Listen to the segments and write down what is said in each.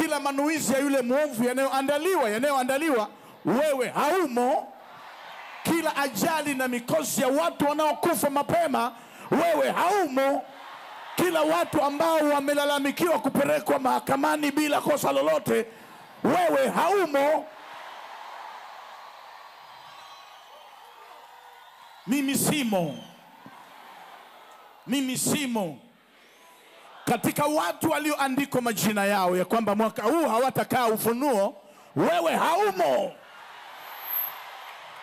kila manuizi ya yule mwovu yanayoandaliwa, wewe haumo. Kila ajali na mikosi ya watu wanaokufa mapema, wewe haumo. Kila watu ambao wamelalamikiwa kupelekwa mahakamani bila kosa lolote, wewe haumo. Mimi simo katika watu walioandikwa majina yao ya kwamba mwaka huu hawatakaa Ufunuo. Wewe haumo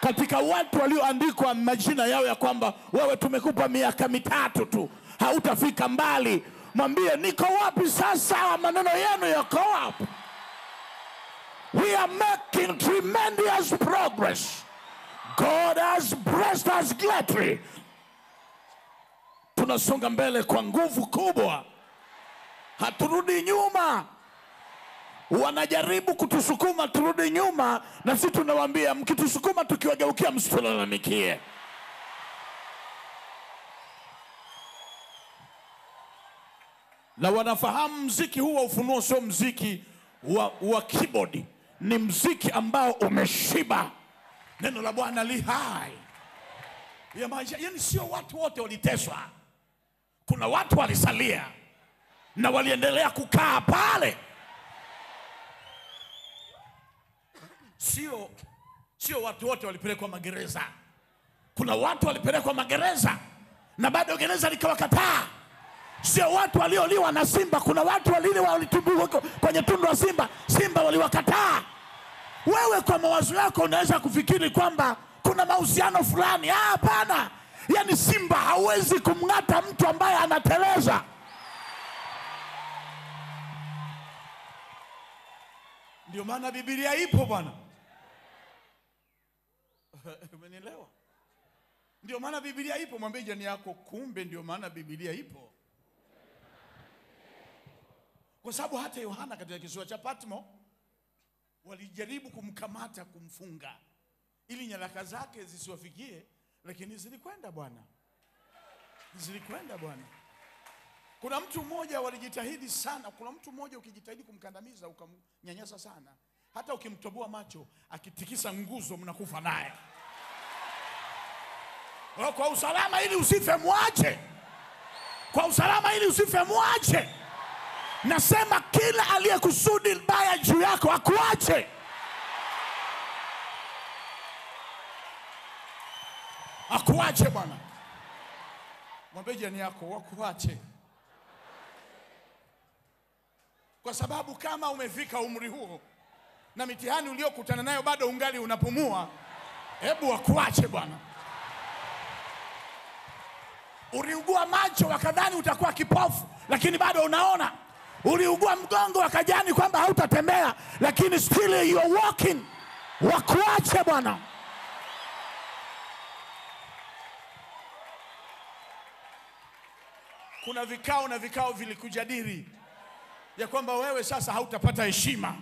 katika watu walioandikwa majina yao ya kwamba wewe tumekupa miaka 3 tu, hautafika mbali. Mwambie, niko wapi sasa? Maneno yenu yako wapi? We are making tremendous progress. God has blessed us greatly. Tunasonga mbele kwa nguvu kubwa. Haturudi nyuma. Wanajaribu kutusukuma turudi nyuma, na sisi tunawaambia mkitusukuma tukiwageukia msitulalamikie. Na wanafahamu mziki huu wa Ufunuo sio mziki wa keyboard. Ni mziki ambao umeshiba. Neno la Bwana li hai. Yaani sio watu wote waliteswa. Kuna watu walisalia na waliendelea kukaa pale. Sio watu wote walipelekwa magereza. Kuna watu walipelekwa magereza na bado gereza likawakataa. Sio watu walioliwa na simba. Kuna watu walitumbuliwa kwenye tundu wa simba waliwakataa. Wewe kwa mawazo yako unaweza kufikiri kwamba kuna mahusiano fulani. Hapana. Yaani simba hawezi kumng'ata mtu ambaye anateleza. Ndio maana Biblia ipo bwana. Umenielewa? Ndio maana Biblia ipo. Mwambie jirani yako, kumbe ndio maana Biblia ipo. Kwa sababu hata Yohana katika kisiwa cha Patmo walijaribu kumkamata, kumfunga ili nyaraka zake zisiwafikie, lakini zilikwenda bwana. Kuna mtu mmoja walijitahidi sana. Kuna mtu mmoja ukijitahidi kumkandamiza, ukamnyanyasa sana, hata ukimtoboa macho, akitikisa nguzo mnakufa naye. Kwa usalama ili usife muache. Kwa usalama ili usife muache. Nasema kila aliyekusudi baya juu yako akuache. Akuache bwana. Mwambie jirani yako, wakuache. Kwa sababu kama umefika umri huo na mitihani uliokutana nayo bado ungali unapumua, hebu wakuache bwana. Uliugua macho wakadhani utakuwa kipofu, lakini bado unaona. Uliugua mgongo wakajani kwamba hautatembea, lakini still you are walking. Wakuache bwana. Kuna vikao na vikao vilikujadili ya kwamba wewe sasa hautapata heshima.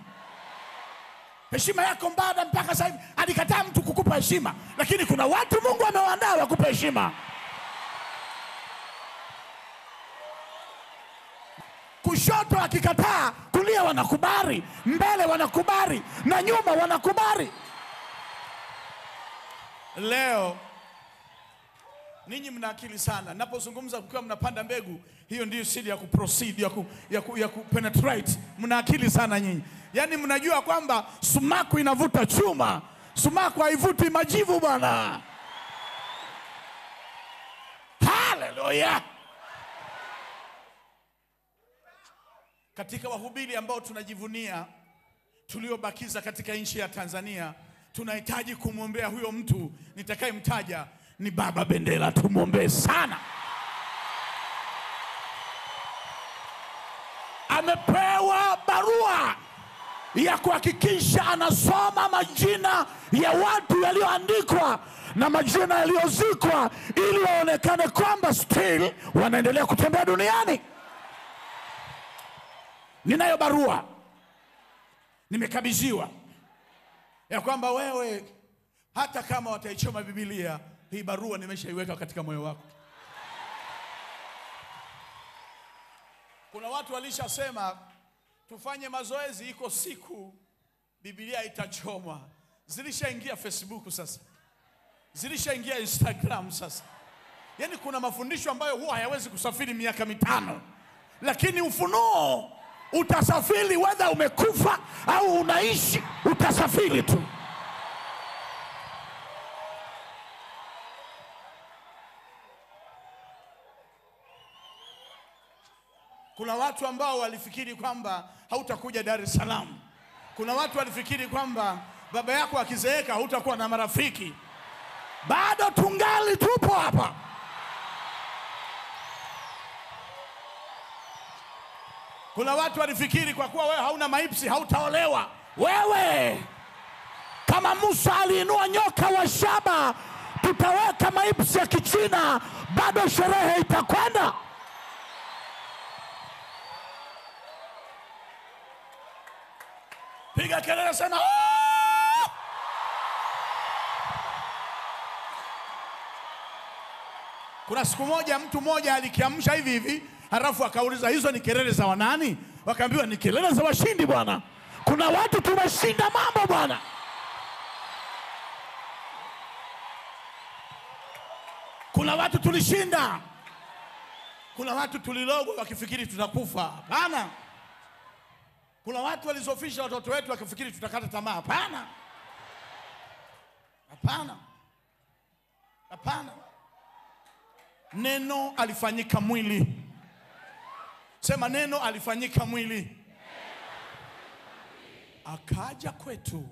Heshima yako mbada mpaka sasa hivi. Alikataa mtu kukupa heshima, lakini kuna watu Mungu amewaandaa wakupe heshima. Kushoto akikataa, kulia wanakubali, mbele wanakubali, na nyuma wanakubali. Leo ninyi mna akili sana. Napozungumza kukiwa mnapanda mbegu, hiyo ndiyo siri ya kuproceed, ya kupenetrate. Mna akili sana nyinyi. Yaani mnajua kwamba sumaku inavuta chuma, sumaku haivuti majivu bwana. Hallelujah. Katika wahubiri ambao tunajivunia tuliobakiza katika nchi ya Tanzania, tunahitaji kumwombea huyo mtu nitakayemtaja ni Baba Bendera. Tumwombee sana. Amepewa barua ya kuhakikisha anasoma majina ya watu yaliyoandikwa na majina yaliyozikwa, ili waonekane kwamba still wanaendelea kutembea duniani. Ninayo barua nimekabidhiwa ya kwamba wewe, hata kama wataichoma Biblia, hii barua nimeshaiweka katika moyo wako. Kuna watu walishasema tufanye mazoezi, iko siku Biblia itachomwa. Zilishaingia Facebook sasa, zilishaingia Instagram sasa. Yani kuna mafundisho ambayo huwa hayawezi kusafiri miaka 5, lakini ufunuo utasafiri, whether umekufa au unaishi, utasafiri tu. Kuna watu ambao walifikiri kwamba hautakuja Dar es Salaam. Kuna watu walifikiri kwamba baba yako akizeeka hutakuwa na marafiki. Bado tungali tupo hapa. Kuna watu walifikiri kwa kuwa wewe hauna maipsi hautaolewa. Wewe kama Musa aliinua nyoka wa shaba, tutaweka maipsi ya Kichina, bado sherehe itakwenda. Piga kelele sana. Kuna siku moja mtu mmoja alikiamsha hivi hivi, halafu akauliza, hizo ni kelele za wanani? Wakaambiwa ni kelele za washindi bwana. Kuna watu tumeshinda mambo bwana. Kuna watu tulishinda. Kuna watu tulilogwa wakifikiri tutakufa. Hapana. Kuna watu walizofisha watoto wetu wakifikiri tutakata tamaa. Hapana. Hapana. Hapana. Neno alifanyika mwili. Sema, neno alifanyika mwili. Akaja kwetu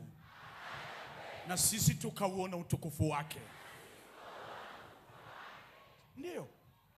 na sisi tukauona utukufu wake. Ndio.